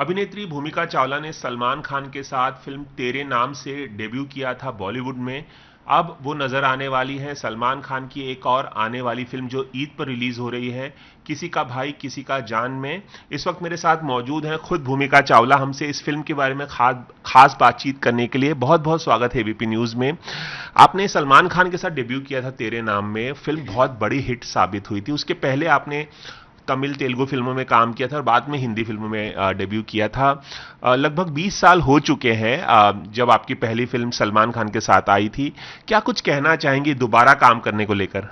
अभिनेत्री भूमिका चावला ने सलमान खान के साथ फिल्म तेरे नाम से डेब्यू किया था बॉलीवुड में। अब वो नजर आने वाली हैं सलमान खान की एक और आने वाली फिल्म जो ईद पर रिलीज हो रही है, किसी का भाई किसी का जान में। इस वक्त मेरे साथ मौजूद हैं खुद भूमिका चावला, हमसे इस फिल्म के बारे में खास खास बातचीत करने के लिए बहुत बहुत स्वागत है एबीपी न्यूज में। आपने सलमान खान के साथ डेब्यू किया था तेरे नाम में, फिल्म बहुत बड़ी हिट साबित हुई थी। उसके पहले आपने तमिल तेलुगु फिल्मों में काम किया था और बाद में हिंदी फिल्मों में डेब्यू किया था। लगभग 20 साल हो चुके हैं जब आपकी पहली फिल्म सलमान खान के साथ आई थी। क्या कुछ कहना चाहेंगी दोबारा काम करने को लेकर?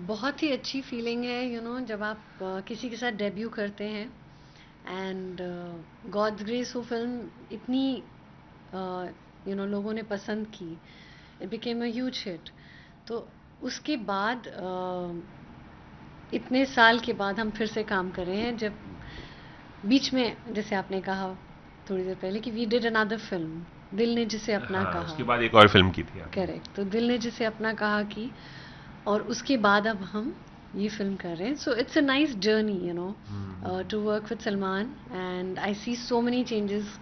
बहुत ही अच्छी फीलिंग है जब आप किसी के साथ डेब्यू करते हैं एंड गॉड्स ग्रेस वो फिल्म इतनी लोगों ने पसंद की, it became a huge hit. तो उसके बाद इतने साल के बाद हम फिर से काम कर रहे हैं, जब बीच में जैसे आपने कहा थोड़ी देर पहले कि वी डिड अनदर फिल्म, दिल ने जिसे अपना हाँ, कहा। उसके बाद एक और फिल्म की थी आपने। करेक्ट, तो दिल ने जिसे अपना कहा की, और उसके बाद अब हम ये फिल्म कर रहे हैं। So it's a nice journey to work with Salman, and I see so many changes.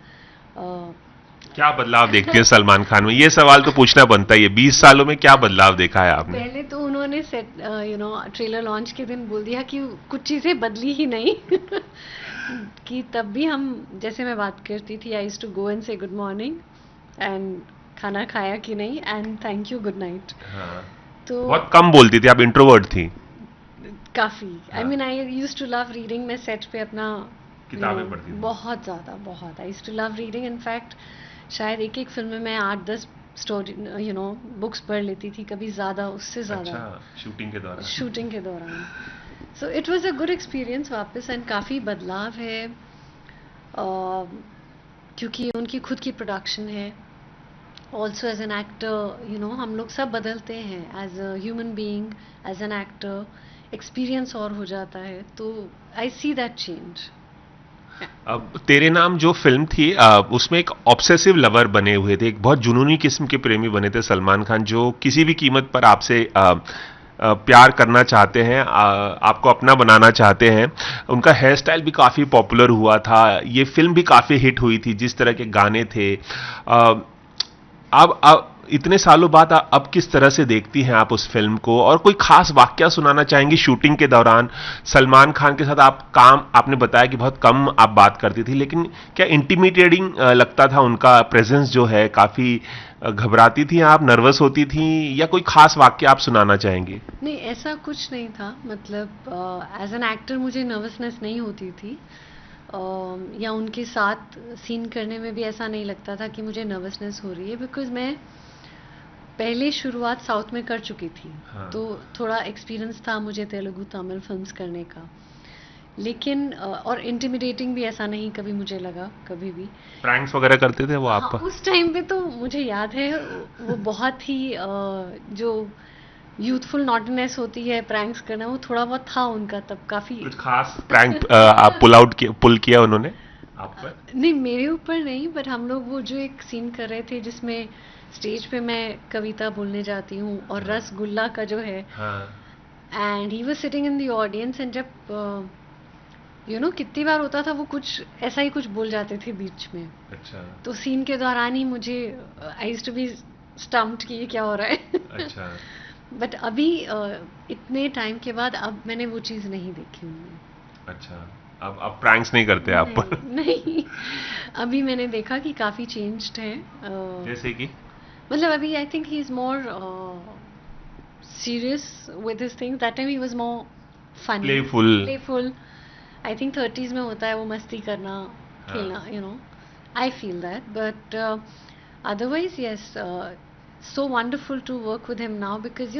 क्या बदलाव देखते हैं सलमान खान में? ये सवाल तो पूछना बनता ही है, 20 सालों में क्या बदलाव देखा है आपने? पहले तो उन्होंने सेट ट्रेलर लॉन्च के दिन बोल दिया कि कुछ चीज़ें बदली ही नहीं कि तब भी हम, जैसे मैं बात करती थी, I used to go and say good morning and खाना खाया कि नहीं and thank you good night. हाँ, तो बहुत कम बोलती थी, आप इंट्रोवर्ट थी। काफ़ी, आई हाँ, mean I used to love reading. मैं सेट पे अपना किताबें पढ़ती थी। बहुत ज़्यादा, बहुत I used to love reading. In fact शायद एक एक फिल्म में मैं 8-10 स्टोरी बुक्स पढ़ लेती थी, कभी ज़्यादा, उससे ज़्यादा, अच्छा, शूटिंग के दौरान। शूटिंग के दौरान। So it was a good experience वापस, एंड काफ़ी बदलाव है क्योंकि उनकी खुद की प्रोडक्शन है। ऑल्सो एज एन एक्टर हम लोग सब बदलते हैं, as a human being, as an actor experience और हो जाता है, तो आई सी दैट चेंज। अब तेरे नाम जो फिल्म थी, उसमें एक ऑब्सेसिव लवर बने हुए थे, एक बहुत जुनूनी किस्म के प्रेमी बने थे सलमान खान, जो किसी भी कीमत पर आपसे प्यार करना चाहते हैं, आपको अपना बनाना चाहते हैं। उनका हेयर स्टाइल भी काफ़ी पॉपुलर हुआ था, ये फिल्म भी काफ़ी हिट हुई थी, जिस तरह के गाने थे। अब इतने सालों बाद अब किस तरह से देखती हैं आप उस फिल्म को, और कोई खास वाकया सुनाना चाहेंगी शूटिंग के दौरान? सलमान खान के साथ आप काम, आपने बताया कि बहुत कम आप बात करती थी, लेकिन क्या इंटिमिडेटिंग लगता था उनका प्रेजेंस जो है? काफी घबराती थी आप, नर्वस होती थी, या कोई खास वाकया आप सुनाना चाहेंगे? नहीं, ऐसा कुछ नहीं था, मतलब एज एन एक्टर मुझे नर्वसनेस नहीं होती थी, या उनके साथ सीन करने में भी ऐसा नहीं लगता था कि मुझे नर्वसनेस हो रही है, बिकॉज मैं पहले शुरुआत साउथ में कर चुकी थी। हाँ। तो थोड़ा एक्सपीरियंस था मुझे तेलुगु तमिल फिल्म्स करने का। लेकिन और इंटिमिडेटिंग भी ऐसा नहीं कभी मुझे लगा, कभी भी। प्रैंक्स वगैरह करते थे वो आप हाँ, पर? उस टाइम पे तो मुझे याद है वो बहुत ही जो यूथफुल नॉटीनेस होती है, प्रैंक्स करना, वो थोड़ा बहुत था उनका तब, काफ़ी। कुछ खास प्रैंक आप पुल किया उन्होंने आप पर? नहीं, मेरे ऊपर नहीं, बट हम लोग वो जो एक सीन कर रहे थे जिसमें स्टेज पे मैं कविता बोलने जाती हूँ और हाँ। रसगुल्ला का जो है, हाँ। And he was sitting in the audience, and जब कितनी बार होता था वो कुछ ऐसा ही कुछ बोल जाते थे बीच में। अच्छा। तो सीन के दौरान ही मुझे, I used to be stumped कि ये क्या हो रहा है अच्छा। बट अभी इतने टाइम के बाद अब मैंने वो चीज़ नहीं देखी उनमें। अच्छा, अब प्रैंक्स नहीं करते आप नहीं, पर? नहीं, अभी मैंने देखा कि काफ़ी चेंज्ड है, जैसे कि? मतलब अभी I think he is more serious with his things. That time he was more funny, playful. playful. I think 30s में होता है वो मस्ती करना, हाँ। खेलना, I feel that. But otherwise, yes, so wonderful to work with him now because,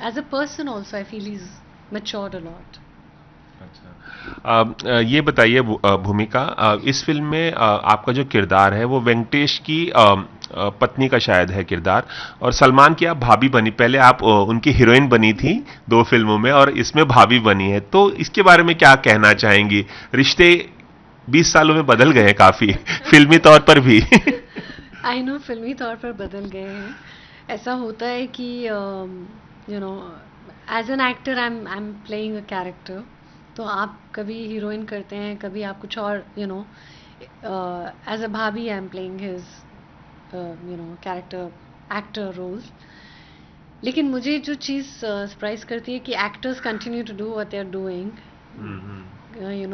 as a person also, I feel he's matured a lot. अच्छा, ये बताइए भूमिका, इस फिल्म में आपका जो किरदार है वो वेंकटेश की पत्नी का शायद है किरदार, और सलमान की आप भाभी बनी। पहले आप उनकी हीरोइन बनी थी 2 फिल्मों में, और इसमें भाभी बनी है, तो इसके बारे में क्या कहना चाहेंगी? रिश्ते 20 सालों में बदल गए हैं काफी फिल्मी तौर पर भी आई नो, फिल्मी तौर पर बदल गए हैं। ऐसा होता है कि you know as an actor I am playing a character, तो आप कभी हीरोइन करते हैं, कभी आप कुछ और, as a bhabhi I am playing his character actor roles. लेकिन मुझे जो चीज़ सरप्राइज करती है कि actors continue to do what they are doing,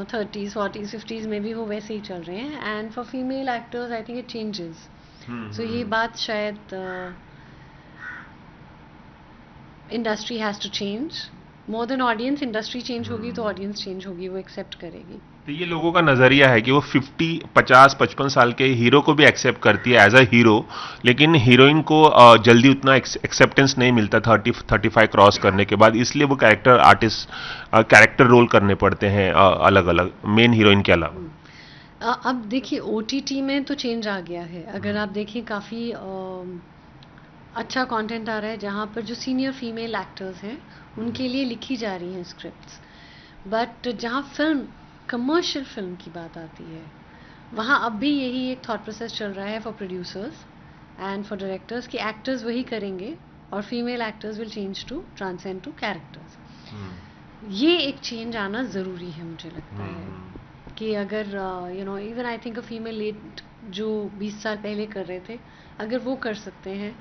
30s 40s 50s में भी वो वैसे ही चल रहे हैं। And for female actors I think it changes. So ये बात शायद industry has to change more than audience. Industry change होगी तो ऑडियंस चेंज होगी, वो एक्सेप्ट करेगी। तो ये लोगों का नजरिया है कि वो 50 50 55 साल के हीरो को भी एक्सेप्ट करती है एज अ हीरो, लेकिन हीरोइन को जल्दी उतना एक्सेप्टेंस नहीं मिलता 30 35 क्रॉस करने के बाद, इसलिए वो कैरेक्टर आर्टिस्ट कैरेक्टर रोल करने पड़ते हैं अलग अलग मेन हीरोइन के अलावा। अब देखिए ओटीटी में तो चेंज आ गया है। अगर आप देखिए काफ़ी अच्छा कंटेंट आ रहा है जहाँ पर जो सीनियर फीमेल एक्टर्स हैं उनके लिए लिखी जा रही हैं स्क्रिप्ट्स। बट जहाँ फिल्म कमर्शियल फिल्म की बात आती है, वहाँ अब भी यही एक थॉट प्रोसेस चल रहा है for producers and for directors कि एक्टर्स वही करेंगे और female actors will change to transcend to characters. ये एक चेंज आना ज़रूरी है मुझे लगता है कि अगर even I think a female lead जो 20 साल पहले कर रहे थे, अगर वो कर सकते हैं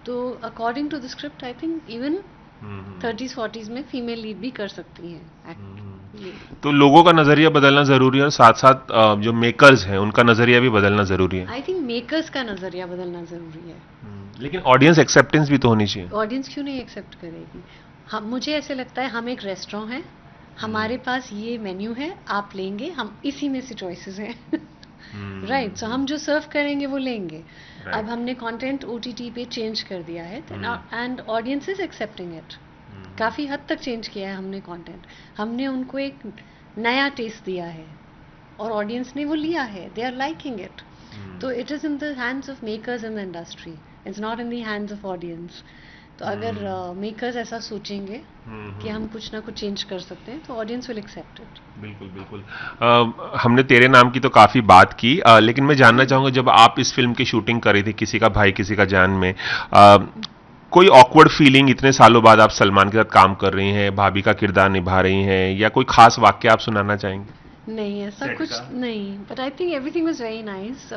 तो according to the script I think even 30s 40s में फीमेल लीड भी कर सकती हैं एक्ट। तो लोगों का नजरिया बदलना जरूरी है और साथ साथ जो मेकर्स हैं उनका नजरिया भी बदलना जरूरी है। आई थिंक मेकर्स का नजरिया बदलना जरूरी है। लेकिन ऑडियंस एक्सेप्टेंस भी तो होनी चाहिए। ऑडियंस क्यों नहीं एक्सेप्ट करेगी? मुझे ऐसे लगता है हम एक रेस्टोरेंट है, हमारे पास ये मेन्यू है, आप लेंगे, हम इसी में से चॉइसेस हैं राइट। सो हम जो सर्व करेंगे वो लेंगे। अब हमने कंटेंट ओटीटी पे चेंज कर दिया है and audience is accepting it. काफ़ी हद तक चेंज किया है हमने कंटेंट, हमने उनको एक नया टेस्ट दिया है और ऑडियंस ने वो लिया है, दे आर लाइकिंग इट। तो it is in the hands of makers in the industry, it's not in the hands of audience. तो अगर मेकर्स ऐसा सोचेंगे कि हम कुछ ना कुछ चेंज कर सकते हैं तो ऑडियंस विल एक्सेप्ट इट। बिल्कुल बिल्कुल। हमने तेरे नाम की तो काफ़ी बात की, लेकिन मैं जानना चाहूँगा जब आप इस फिल्म की शूटिंग कर रही थी किसी का भाई किसी का जान में, कोई ऑकवर्ड फीलिंग इतने सालों बाद आप सलमान के साथ काम कर रही हैं, भाभी का किरदार निभा रही हैं, या कोई खास वाक्य आप सुनाना चाहेंगे? नहीं ऐसा कुछ नहीं, but I think everything was very nice,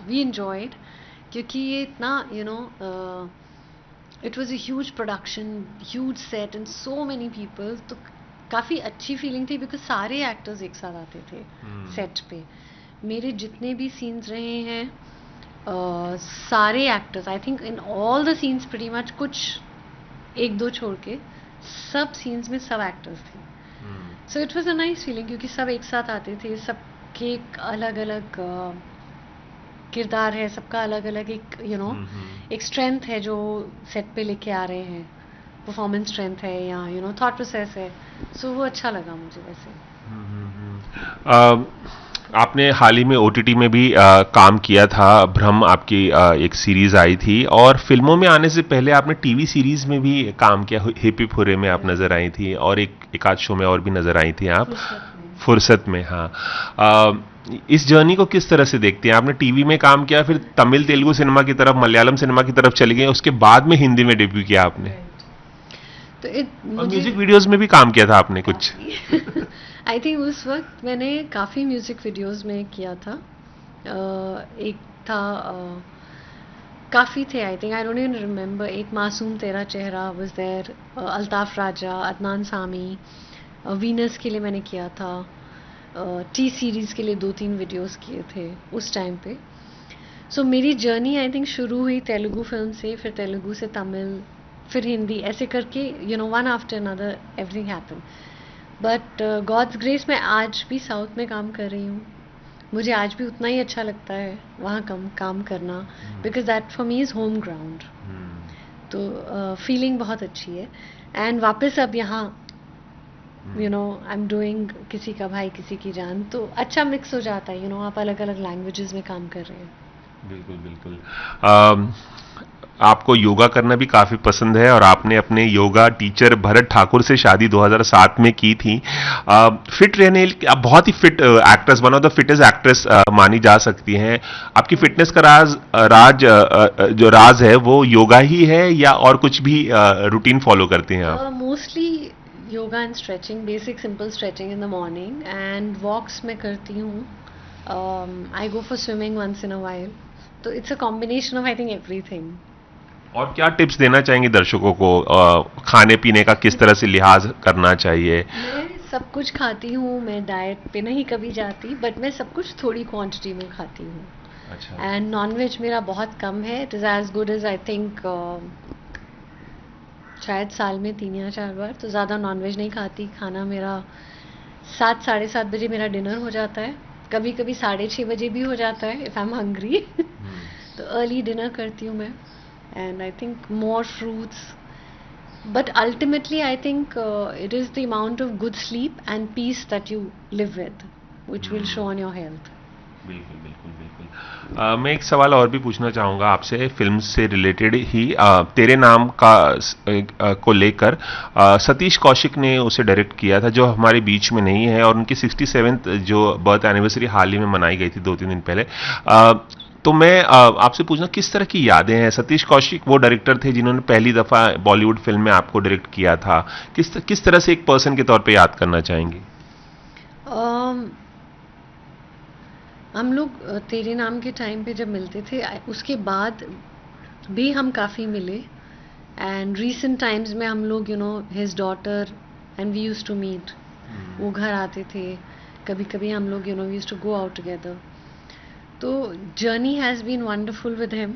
we enjoyed, क्योंकि ये इतना it was a huge production, huge set and so many people. तो काफ़ी अच्छी फीलिंग थी बिकॉज सारे एक्टर्स एक साथ आते थे सेट पे। मेरे जितने भी सीन्स रहे हैं सारे actors, I think in all the scenes pretty much, कुछ एक दो छोड़ के सब सीन्स में सब एक्टर्स थे। So it was a nice feeling क्योंकि सब एक साथ आते थे, सबके एक अलग अलग किरदार है, सबका अलग अलग एक एक स्ट्रेंथ है जो सेट पे लेके आ रहे हैं, परफॉर्मेंस स्ट्रेंथ है या थॉट प्रोसेस है। सो वो अच्छा लगा मुझे वैसे। आपने हाल ही में ओटीटी में भी काम किया था, भ्रम आपकी एक सीरीज आई थी, और फिल्मों में आने से पहले आपने टीवी सीरीज में भी काम किया, हिप हिप हुर्रे में आप नजर आई थी और एक आध शो में और भी नजर आई थी आप, फुर्सत में। हाँ, इस जर्नी को किस तरह से देखते हैं? आपने टीवी में काम किया, फिर तमिल तेलुगु सिनेमा की तरफ, मलयालम सिनेमा की तरफ चले गए, उसके बाद में हिंदी में डेब्यू किया आपने, तो और म्यूजिक वीडियोस में भी काम किया था आपने कुछ। आई थिंक उस वक्त मैंने काफ़ी म्यूजिक वीडियोस में किया था। एक था, काफ़ी थे, I think I don't even remember. Ek Masoom Tera Chehra was there, Altaf Raja, Adnan Sami, Venus के लिए मैंने किया था, टी सीरीज़ के लिए 2-3 वीडियोस किए थे उस टाइम पे। सो मेरी जर्नी आई थिंक शुरू हुई तेलुगु फिल्म से, फिर तेलुगु से तमिल, फिर हिंदी, ऐसे करके one after another everything happen. But God's grace मैं आज भी साउथ में काम कर रही हूँ, मुझे आज भी उतना ही अच्छा लगता है वहाँ काम करना, because that for me is home ground. तो फीलिंग बहुत अच्छी है। एंड वापस अब यहाँ आई एम डूइंग किसी का भाई किसी की जान, तो अच्छा मिक्स हो जाता है, आप अलग अलग लैंग्वेजेस में काम कर रहे हैं। बिल्कुल बिल्कुल। आपको योगा करना भी काफ़ी पसंद है और आपने अपने योगा टीचर भरत ठाकुर से शादी 2007 में की थी। फिट रहने, आप बहुत ही fit actress, one of the fittest actress मानी जा सकती हैं। आपकी फिटनेस का जो राज है वो योगा ही है या और कुछ भी रूटीन फॉलो करती हैं आप? Mostly yoga and stretching, basic simple stretching in the morning, and walks मैं करती हूँ. I go for swimming once in a while. तो it's a combination of I think everything. और क्या टिप्स देना चाहेंगे दर्शकों को, खाने पीने का किस तरह से लिहाज करना चाहिए? मैं सब कुछ खाती हूँ, मैं डाइट पे नहीं कभी जाती, बट मैं सब कुछ थोड़ी क्वांटिटी में खाती हूँ. अच्छा. एंड नॉनवेज मेरा बहुत कम है. It is as good as I think शायद साल में 3 या 4 बार. तो ज़्यादा नॉनवेज नहीं खाती. खाना मेरा 7 साढ़े 7 बजे मेरा डिनर हो जाता है. कभी कभी 6:30 बजे भी हो जाता है इफ़ आई एम हंग्री. तो अर्ली डिनर करती हूँ मैं. And I think more fruits. But ultimately, I think it is the amount of good sleep and peace that you live with, which will show on your health. बिल्कुल बिल्कुल बिल्कुल. मैं एक सवाल और भी पूछना चाहूँगा आपसे फिल्म से रिलेटेड ही. तेरे नाम का को लेकर सतीश कौशिक ने उसे डायरेक्ट किया था, जो हमारे बीच में नहीं है, और उनकी 67th जो बर्थ एनिवर्सरी हाल ही में मनाई गई थी 2-3 दिन पहले. तो मैं आपसे पूछना, किस तरह की यादें हैं? सतीश कौशिक वो डायरेक्टर थे जिन्होंने पहली दफ़ा बॉलीवुड फिल्म में आपको डायरेक्ट किया था. किस तरह से एक पर्सन के तौर पे याद करना चाहेंगे? हम लोग तेरे नाम के टाइम पे जब मिलते थे, उसके बाद भी हम काफ़ी मिले. एंड रीसेंट टाइम्स में हम लोग his daughter and we used to meet. वो घर आते थे कभी कभी. हम लोग we used to go out together. तो journey has been wonderful with him.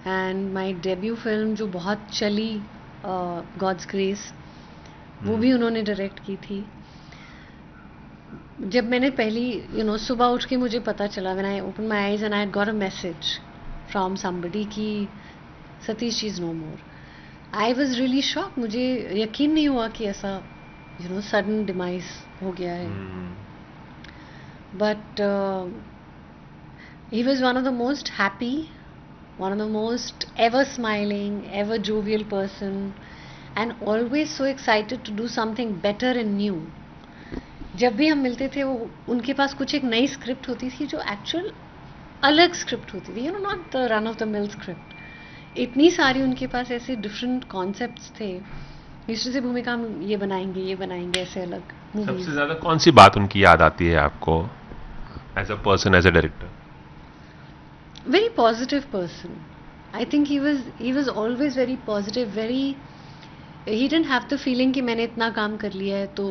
And my debut film जो बहुत चली, गॉड्स ग्रेस, वो भी उन्होंने डायरेक्ट की थी. जब मैंने पहली सुबह उठ के मुझे पता चला, when I open my eyes and I got a message from somebody कि Satish is no more, I was really shock. मुझे यकीन नहीं हुआ कि ऐसा सडन डिमाइस हो गया है. But he was one of the most happy, one of the most ever smiling, ever jovial person, and always so excited to do something better and new. जब भी हम मिलते थे, वो उनके पास कुछ एक नई स्क्रिप्ट होती थी जो एक्चुअल अलग स्क्रिप्ट होती थी, not the run of the mill script. इतनी सारी उनके पास ऐसे डिफरेंट कॉन्सेप्ट्स थे. हिस्ट्री से भूमिका हम ये बनाएंगे ऐसे अलग मूवीज. सबसे ज्यादा कौन सी बात उनकी याद आती है आपको, as a person, as a director? Very positive person. I think he was always very positive, very. He didn't have the feeling कि मैंने इतना काम कर लिया है तो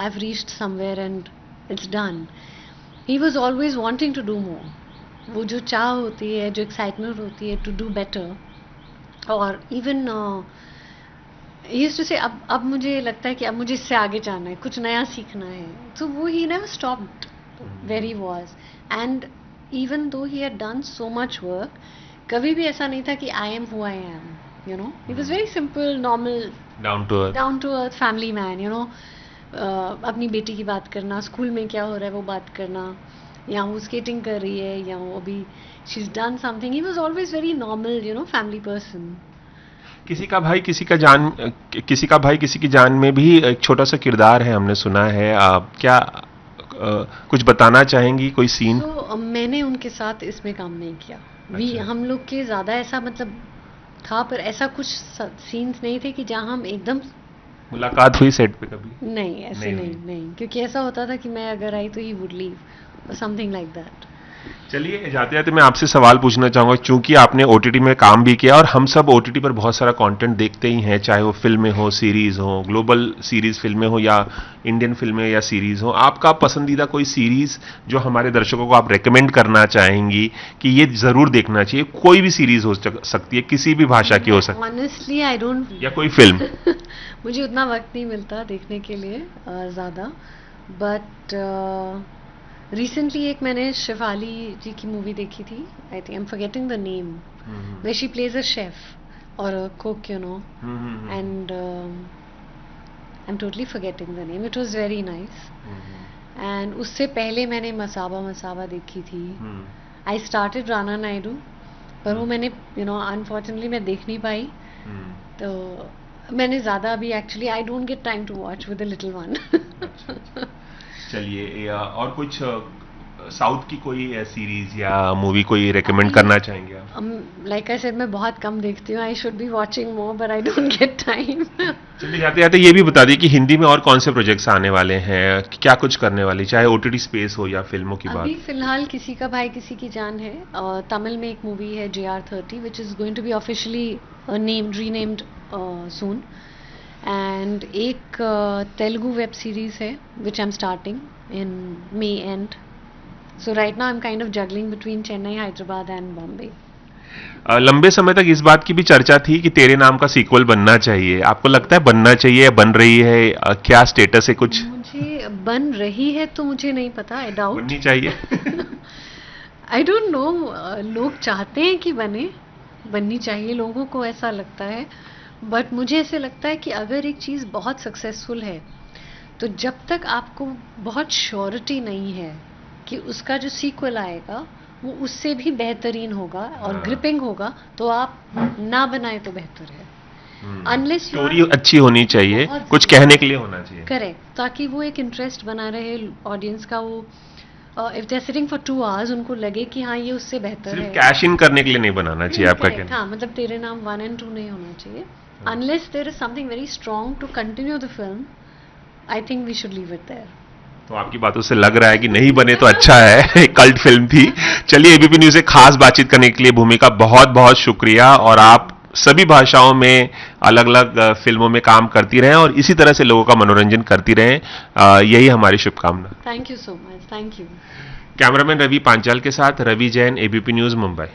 I've reached somewhere and it's done. He was always wanting to do more. वो जो चाह होती है, जो excitement होती है to do better. और even he used to say अब मुझे लगता है कि अब मुझे इससे आगे जाना है, कुछ नया सीखना है. तो वो he never stopped where he was. And even though he had done so much work, कभी भी ऐसा नहीं था कि I am who I am. He was very simple, normal, down to earth family man. अपनी बेटी की बात करना, स्कूल में क्या हो रहा है वो बात करना, या वो स्केटिंग कर रही है, या वो अभी she's done something. He was always very normal, family person. किसी का भाई किसी की जान में भी एक छोटा सा किरदार है, हमने सुना है. क्या कुछ बताना चाहेंगी, कोई सीन? तो मैंने उनके साथ इसमें काम नहीं किया. अच्छा. हम लोग के ज़्यादा ऐसा मतलब था, पर ऐसा कुछ सीन्स नहीं थे कि जहाँ हम एकदम मुलाकात हुई सेट पे कभी? नहीं, ऐसे नहीं, क्योंकि ऐसा होता था कि मैं अगर आई तो he would leave, something like that. चलिए, जाते जाते मैं आपसे सवाल पूछना चाहूँगा, चूंकि आपने ओटीटी में काम भी किया और हम सब ओटीटी पर बहुत सारा कंटेंट देखते ही हैं, चाहे वो फिल्में हो, सीरीज हो, ग्लोबल सीरीज फिल्में हो या इंडियन फिल्में या सीरीज हो. आपका पसंदीदा कोई सीरीज जो हमारे दर्शकों को आप रेकमेंड करना चाहेंगी कि ये जरूर देखना चाहिए? कोई भी सीरीज हो सकती है, किसी भी भाषा की हो सकती है. ऑनेस्टली आई डोंट, या कोई फिल्म. मुझे उतना वक्त नहीं मिलता देखने के लिए ज़्यादा. बट रिसेंटली एक मैंने शेफाली जी की मूवी देखी थी, I think I am forgetting the name, where she plays a chef और a cook, and I am totally forgetting the name. It was very nice. And उससे पहले मैंने मसाबा देखी थी. आई स्टार्टेड राना नायडू, पर वो मैंने अनफॉर्चुनेटली मैं देख नहीं पाई. तो मैंने ज़्यादा अभी actually I don't get time to watch with the little one. चलिए, और कुछ साउथ की कोई सीरीज या मूवी कोई रेकमेंड करना चाहेंगे आप? लाइक आई सेड मैं बहुत कम देखती हूँ. I should be watching more but I don't get time. चलिए जाते जाते ये भी बता दिए कि हिंदी में और कौन से प्रोजेक्ट्स आने वाले हैं, क्या कुछ करने वाली, चाहे ओटीटी स्पेस हो या फिल्मों की अभी बात? फिलहाल किसी का भाई किसी की जान है. तमिल में एक मूवी है JR30 which is going to be officially named renamed soon. And एक तेलुगु वेब सीरीज है which I am starting in May end. So right now I'm kind of juggling between Chennai, Hyderabad and Bombay. लंबे समय तक इस बात की भी चर्चा थी कि तेरे नाम का सीक्वल बनना चाहिए. आपको लगता है बनना चाहिए या बन रही है? क्या स्टेटस है कुछ? मुझे बन रही है तो मुझे नहीं पता. I doubt. बननी चाहिए. I don't know. लोग चाहते हैं कि बननी चाहिए, लोगों को ऐसा लगता है. बट मुझे ऐसे लगता है कि अगर एक चीज़ बहुत सक्सेसफुल है तो जब तक आपको बहुत श्योरिटी नहीं है कि उसका जो सीक्वल आएगा वो उससे भी बेहतरीन होगा और ग्रिपिंग होगा, तो आप ना बनाए तो बेहतर है. अनलेस स्टोरी अच्छी होनी चाहिए, कुछ कहने के लिए होना चाहिए. करेक्ट. ताकि वो एक इंटरेस्ट बना रहे ऑडियंस का. वो if they are sitting for 2 hours उनको लगे कि हाँ ये उससे बेहतर है. सिर्फ कैश इन करने के लिए नहीं बनाना चाहिए आपका कहना. हाँ, मतलब तेरे नाम 1 and 2 नहीं होना चाहिए. Unless there is something very strong to continue the film, I think we should leave it there. तो आपकी बातों से लग रहा है कि नहीं बने तो अच्छा है. कल्ट फिल्म थी. चलिए एबीपी न्यूज़ से खास बातचीत करने के लिए भूमिका बहुत बहुत शुक्रिया. और आप सभी भाषाओं में अलग अलग फिल्मों में काम करती रहें और इसी तरह से लोगों का मनोरंजन करती रहें. यही हमारी शुभकामना. Thank you so much. Thank you. Cameraman Ravi Panchal के साथ रवि जैन, एबीपी न्यूज़, मुंबई.